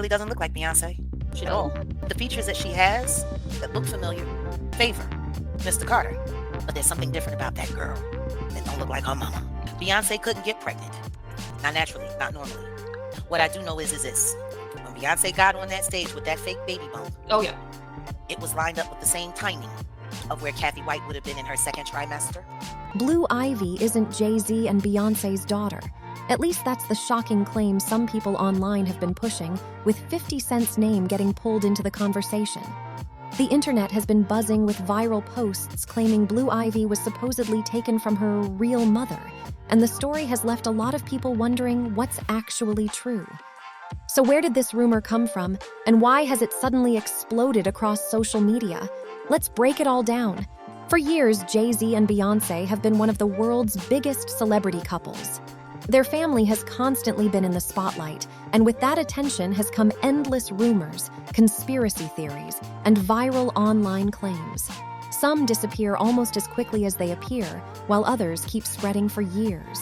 really doesn't look like Beyonce. She don't. The features that she has that look familiar favor Mr. Carter. But there's something different about that girl that don't look like her mama. Beyonce couldn't get pregnant. Not naturally, not normally. What I do know is this. When Beyonce got on that stage with that fake baby bump, Oh, yeah. it was lined up with the same timing of where Kathy White would have been in her second trimester. Blue Ivy isn't Jay-Z and Beyonce's daughter. At least that's the shocking claim some people online have been pushing, with 50 Cent's name getting pulled into the conversation. The internet has been buzzing with viral posts claiming Blue Ivy was supposedly taken from her real mother, and the story has left a lot of people wondering what's actually true. So where did this rumor come from, and why has it suddenly exploded across social media? Let's break it all down. For years, Jay-Z and Beyonce have been one of the world's biggest celebrity couples. Their family has constantly been in the spotlight, and with that attention has come endless rumors, conspiracy theories, and viral online claims. Some disappear almost as quickly as they appear, while others keep spreading for years.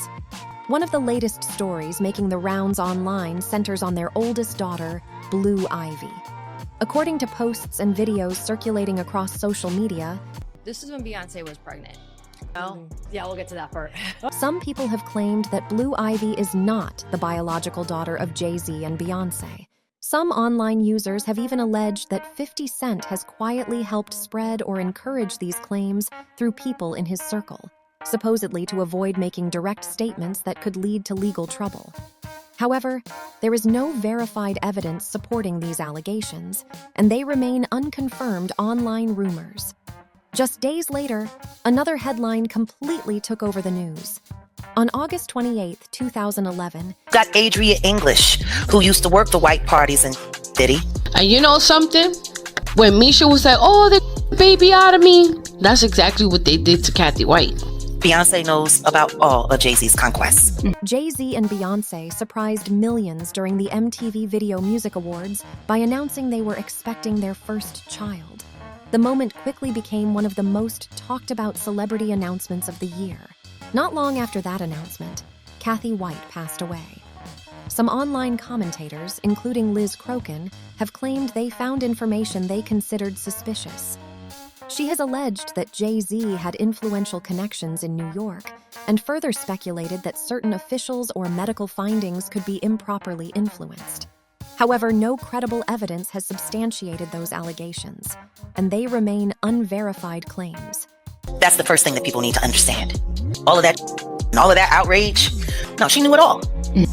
One of the latest stories making the rounds online centers on their oldest daughter, Blue Ivy. According to posts and videos circulating across social media, This is when Beyonce was pregnant. Well, yeah, we'll get to that part. some people have claimed that Blue Ivy is not the biological daughter of Jay-Z and Beyonce. Some online users have even alleged that 50 Cent has quietly helped spread or encourage these claims through people in his circle, supposedly to avoid making direct statements that could lead to legal trouble. However, there is no verified evidence supporting these allegations, and they remain unconfirmed online rumors. Just days later, another headline completely took over the news. On August 28, 2011, Got Adria English, who used to work the white parties in City. And you know something? When Misha was like, oh, the baby out of me, that's exactly what they did to Kathy White. Beyonce knows about all of Jay-Z's conquests. Jay-Z and Beyonce surprised millions during the MTV Video Music Awards by announcing they were expecting their first child. The moment quickly became one of the most talked about celebrity announcements of the year. Not long after that announcement, Kathy White passed away. Some online commentators, including Liz Crokin, have claimed they found information they considered suspicious. She has alleged that Jay-Z had influential connections in New York, and further speculated that certain officials or medical findings could be improperly influenced. However, no credible evidence has substantiated those allegations, and they remain unverified claims. That's the first thing that people need to understand. All of that and all of that outrage. No, she knew it all.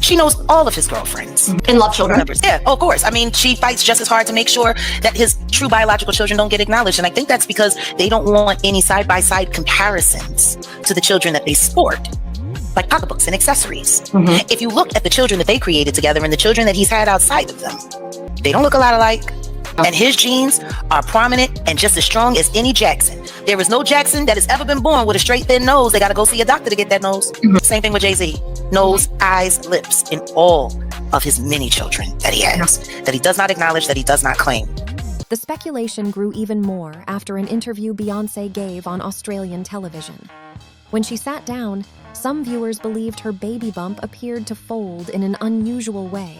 She knows all of his girlfriends. And love children. Yeah, of course. I mean, she fights just as hard to make sure that his true biological children don't get acknowledged. And I think that's because they don't want any side-by-side comparisons to the children that they sport, like pocketbooks and accessories. If you look at the children that they created together and the children that he's had outside of them, they don't look a lot alike. And his genes are prominent and just as strong as any Jackson. There is no Jackson that has ever been born with a straight, thin nose. They got to go see a doctor to get that nose. Same thing with Jay-Z. Nose, eyes, lips, in all of his many children that he has, that he does not acknowledge, that he does not claim. The speculation grew even more after an interview Beyonce gave on Australian television. When she sat down, some viewers believed her baby bump appeared to fold in an unusual way,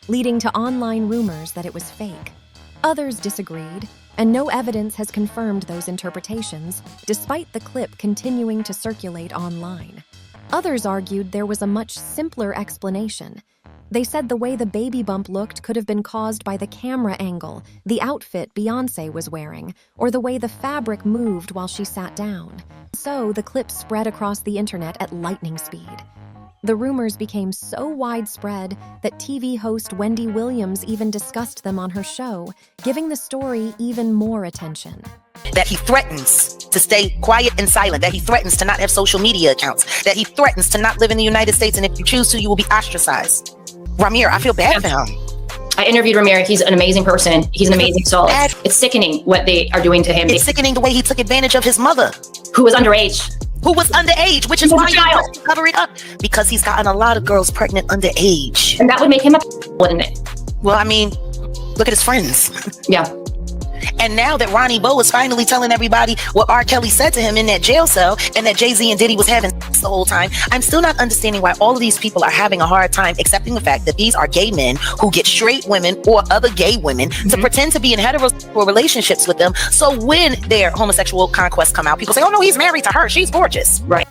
leading to online rumors that it was fake. Others disagreed, and no evidence has confirmed those interpretations, despite the clip continuing to circulate online. Others argued there was a much simpler explanation. They said the way the baby bump looked could have been caused by the camera angle, the outfit Beyonce was wearing, or the way the fabric moved while she sat down. So the clip spread across the internet at lightning speed. The rumors became so widespread that TV host Wendy Williams even discussed them on her show, giving the story even more attention. That he threatens to stay quiet and silent, that he threatens to not have social media accounts, that he threatens to not live in the United States, and if you choose to, you will be ostracized. Ramir, I feel bad for him. I interviewed Ramir. He's an amazing person. He's an amazing soul. It's sickening what they are doing to him. It's sickening the way he took advantage of his mother. Who was underage. Who was underage, which is why he wants to cover it up. Because he's gotten a lot of girls pregnant underage. And that would make him a wouldn't it? Well, I mean, look at his friends. Yeah. And now that Ronnie Bo is finally telling everybody what R. Kelly said to him in that jail cell, and that Jay-Z and Diddy was having sex sex the whole time. I'm still not understanding why all of these people are having a hard time accepting the fact that these are gay men who get straight women or other gay women to pretend to be in heterosexual relationships with them. So when their homosexual conquests come out, people say, oh no, he's married to her. She's gorgeous. Right.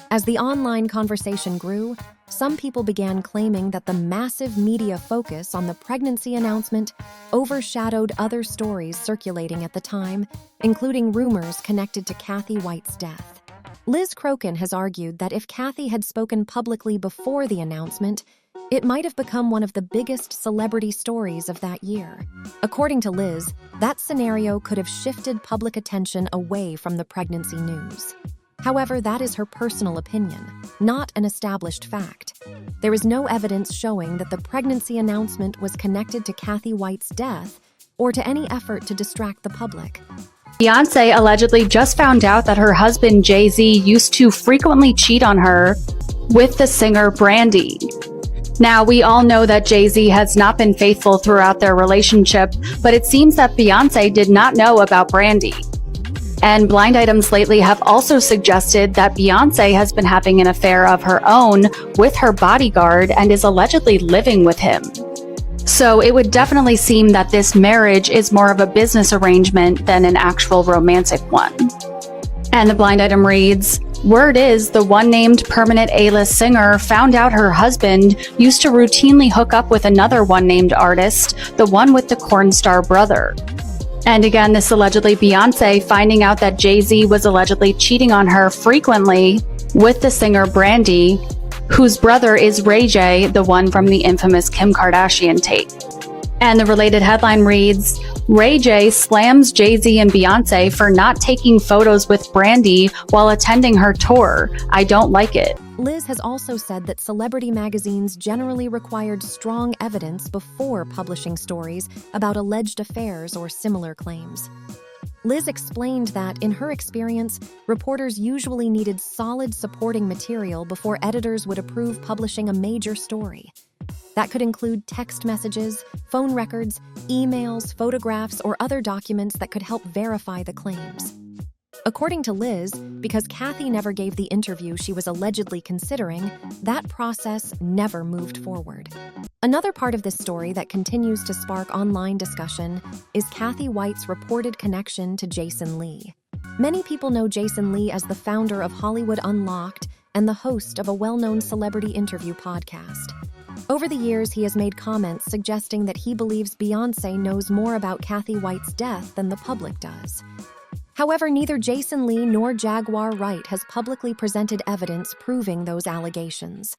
As the online conversation grew, some people began claiming that the massive media focus on the pregnancy announcement overshadowed other stories circulating at the time, including rumors connected to Kathy White's death. Liz Crokin has argued that if Kathy had spoken publicly before the announcement, it might have become one of the biggest celebrity stories of that year. According to Liz, that scenario could have shifted public attention away from the pregnancy news. However, that is her personal opinion, not an established fact. There is no evidence showing that the pregnancy announcement was connected to Kathy White's death or to any effort to distract the public. Beyonce allegedly just found out that her husband Jay-Z used to frequently cheat on her with the singer Brandy. Now, we all know that Jay-Z has not been faithful throughout their relationship, but it seems that Beyonce did not know about Brandy. And Blind Items lately have also suggested that Beyonce has been having an affair of her own with her bodyguard and is allegedly living with him. So it would definitely seem that this marriage is more of a business arrangement than an actual romantic one. And the blind item reads, word is the one named permanent A-list singer found out her husband used to routinely hook up with another one named artist, the one with the corn star brother. And again, this allegedly Beyonce finding out that Jay-Z was allegedly cheating on her frequently with the singer Brandy, whose brother is Ray J, the one from the infamous Kim Kardashian tape. And the related headline reads, Ray J slams Jay-Z and Beyonce for not taking photos with Brandy while attending her tour. I don't like it. Liz has also said that celebrity magazines generally required strong evidence before publishing stories about alleged affairs or similar claims. Liz explained that, in her experience, reporters usually needed solid supporting material before editors would approve publishing a major story. That could include text messages, phone records, emails, photographs, or other documents that could help verify the claims. According to Liz, because Kathy never gave the interview she was allegedly considering, that process never moved forward. Another part of this story that continues to spark online discussion is Kathy White's reported connection to Jason Lee. Many people know Jason Lee as the founder of Hollywood Unlocked and the host of a well-known celebrity interview podcast. Over the years, he has made comments suggesting that he believes Beyonce knows more about Kathy White's death than the public does. However, neither Jason Lee nor Jaguar Wright has publicly presented evidence proving those allegations.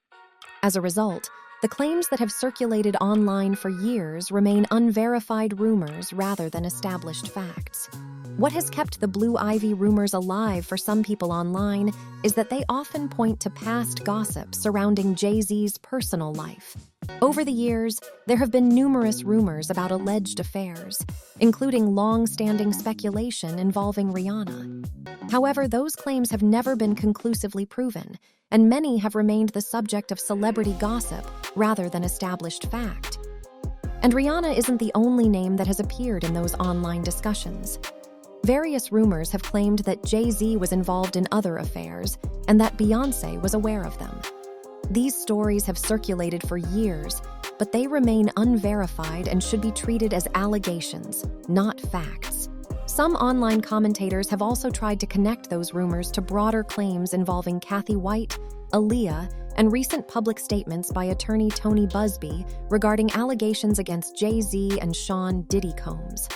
As a result, the claims that have circulated online for years remain unverified rumors rather than established facts. What has kept the Blue Ivy rumors alive for some people online is that they often point to past gossip surrounding Jay-Z's personal life. Over the years, there have been numerous rumors about alleged affairs, including long-standing speculation involving Rihanna. However, those claims have never been conclusively proven, and many have remained the subject of celebrity gossip rather than established fact. And Rihanna isn't the only name that has appeared in those online discussions. Various rumors have claimed that Jay-Z was involved in other affairs and that Beyonce was aware of them. These stories have circulated for years, but they remain unverified and should be treated as allegations, not facts. Some online commentators have also tried to connect those rumors to broader claims involving Kathy White, Aaliyah, and recent public statements by attorney Tony Busby regarding allegations against Jay-Z and Sean Diddy Combs.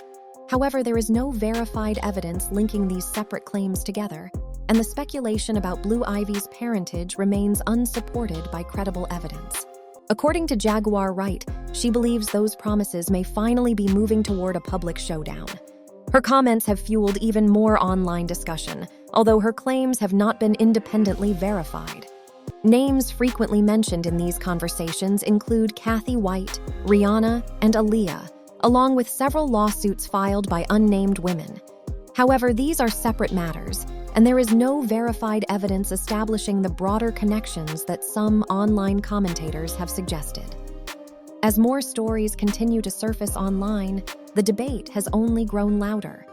However, there is no verified evidence linking these separate claims together, and the speculation about Blue Ivy's parentage remains unsupported by credible evidence. According to Jaguar Wright, she believes those promises may finally be moving toward a public showdown. Her comments have fueled even more online discussion, although her claims have not been independently verified. Names frequently mentioned in these conversations include Kathy White, Rihanna, and Aaliyah, along with several lawsuits filed by unnamed women. However, these are separate matters, and there is no verified evidence establishing the broader connections that some online commentators have suggested. As more stories continue to surface online, the debate has only grown louder.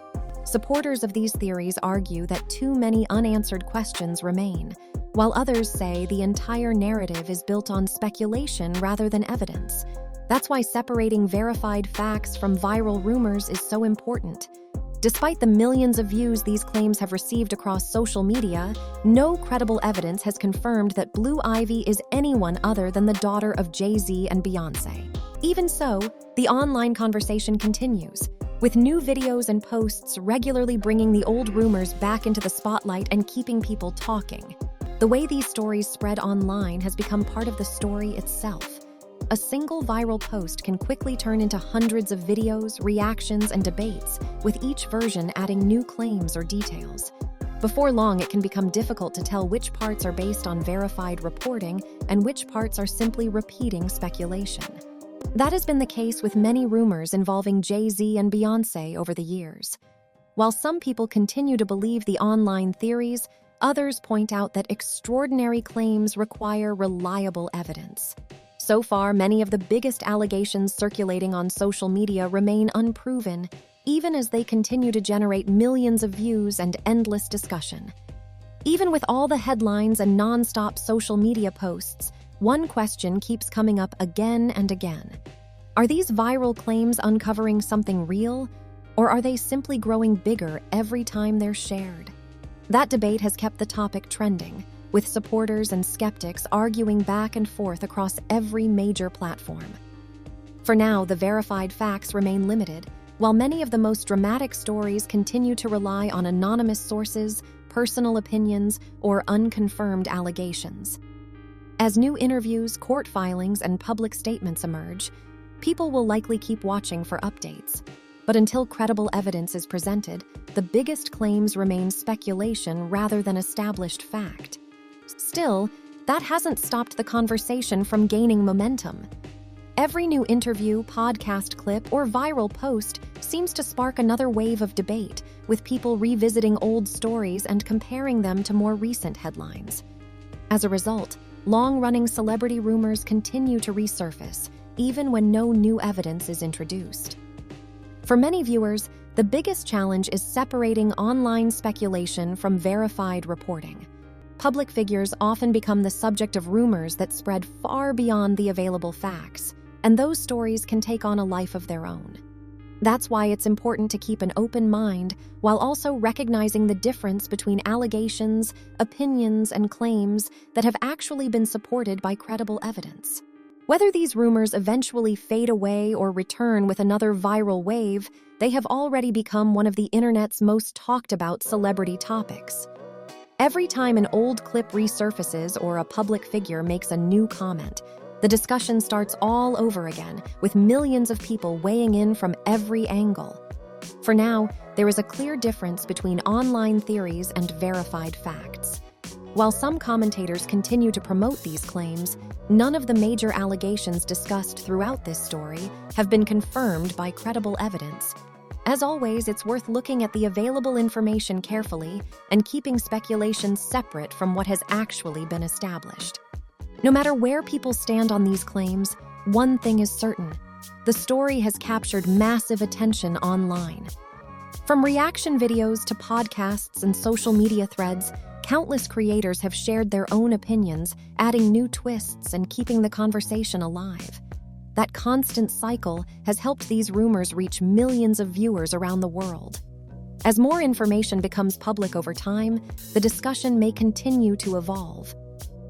Supporters of these theories argue that too many unanswered questions remain, while others say the entire narrative is built on speculation rather than evidence. That's why separating verified facts from viral rumors is so important. Despite the millions of views these claims have received across social media, no credible evidence has confirmed that Blue Ivy is anyone other than the daughter of Jay-Z and Beyonce. Even so, the online conversation continues, with new videos and posts regularly bringing the old rumors back into the spotlight and keeping people talking. The way these stories spread online has become part of the story itself. A single viral post can quickly turn into hundreds of videos, reactions, and debates, with each version adding new claims or details. Before long, it can become difficult to tell which parts are based on verified reporting and which parts are simply repeating speculation. That has been the case with many rumors involving Jay-Z and Beyonce over the years. While some people continue to believe the online theories, others point out that extraordinary claims require reliable evidence. So far, many of the biggest allegations circulating on social media remain unproven, even as they continue to generate millions of views and endless discussion. Even with all the headlines and non-stop social media posts, one question keeps coming up again and again. Are these viral claims uncovering something real, or are they simply growing bigger every time they're shared? That debate has kept the topic trending, with supporters and skeptics arguing back and forth across every major platform. For now, the verified facts remain limited, while many of the most dramatic stories continue to rely on anonymous sources, personal opinions, or unconfirmed allegations. As new interviews, court filings, and public statements emerge, people will likely keep watching for updates. But until credible evidence is presented, the biggest claims remain speculation rather than established fact. Still, that hasn't stopped the conversation from gaining momentum. Every new interview, podcast clip, or viral post seems to spark another wave of debate, with people revisiting old stories and comparing them to more recent headlines. As a result, long-running celebrity rumors continue to resurface, even when no new evidence is introduced. For many viewers, the biggest challenge is separating online speculation from verified reporting. Public figures often become the subject of rumors that spread far beyond the available facts, and those stories can take on a life of their own. That's why it's important to keep an open mind while also recognizing the difference between allegations, opinions, and claims that have actually been supported by credible evidence. Whether these rumors eventually fade away or return with another viral wave, they have already become one of the internet's most talked about celebrity topics. Every time an old clip resurfaces or a public figure makes a new comment, the discussion starts all over again, with millions of people weighing in from every angle. For now, there is a clear difference between online theories and verified facts. While some commentators continue to promote these claims, none of the major allegations discussed throughout this story have been confirmed by credible evidence. As always, it's worth looking at the available information carefully and keeping speculation separate from what has actually been established. No matter where people stand on these claims, one thing is certain: the story has captured massive attention online. From reaction videos to podcasts and social media threads, countless creators have shared their own opinions, adding new twists and keeping the conversation alive. That constant cycle has helped these rumors reach millions of viewers around the world. As more information becomes public over time, the discussion may continue to evolve.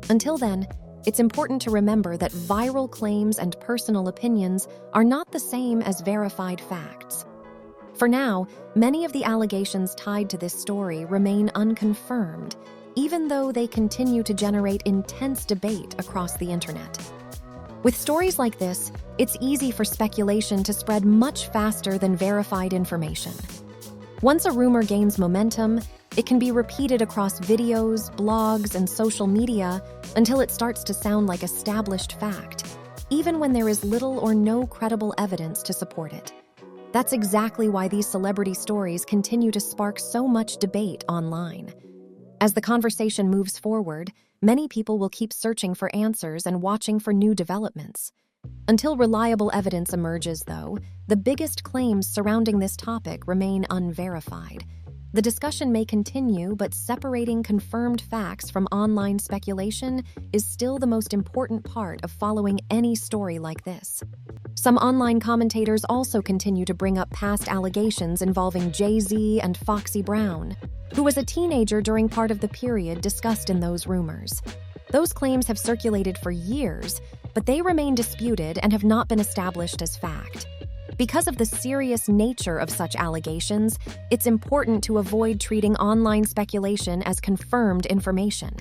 Until then, it's important to remember that viral claims and personal opinions are not the same as verified facts. For now, many of the allegations tied to this story remain unconfirmed, even though they continue to generate intense debate across the internet. With stories like this, it's easy for speculation to spread much faster than verified information. Once a rumor gains momentum, it can be repeated across videos, blogs, and social media until it starts to sound like established fact, even when there is little or no credible evidence to support it. That's exactly why these celebrity stories continue to spark so much debate online. As the conversation moves forward, many people will keep searching for answers and watching for new developments. Until reliable evidence emerges, though, the biggest claims surrounding this topic remain unverified. The discussion may continue, but separating confirmed facts from online speculation is still the most important part of following any story like this. Some online commentators also continue to bring up past allegations involving Jay-Z and Foxy Brown, who was a teenager during part of the period discussed in those rumors. Those claims have circulated for years, but they remain disputed and have not been established as fact. Because of the serious nature of such allegations, it's important to avoid treating online speculation as confirmed information.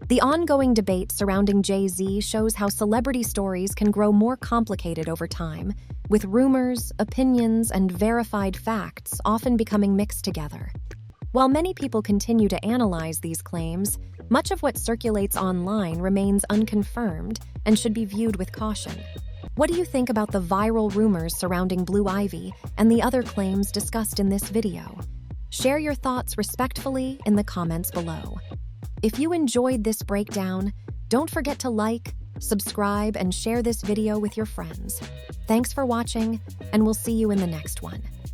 The ongoing debate surrounding Jay-Z shows how celebrity stories can grow more complicated over time, with rumors, opinions, and verified facts often becoming mixed together. While many people continue to analyze these claims, much of what circulates online remains unconfirmed and should be viewed with caution. What do you think about the viral rumors surrounding Blue Ivy and the other claims discussed in this video? Share your thoughts respectfully in the comments below. If you enjoyed this breakdown, don't forget to like, subscribe, and share this video with your friends. Thanks for watching, and we'll see you in the next one.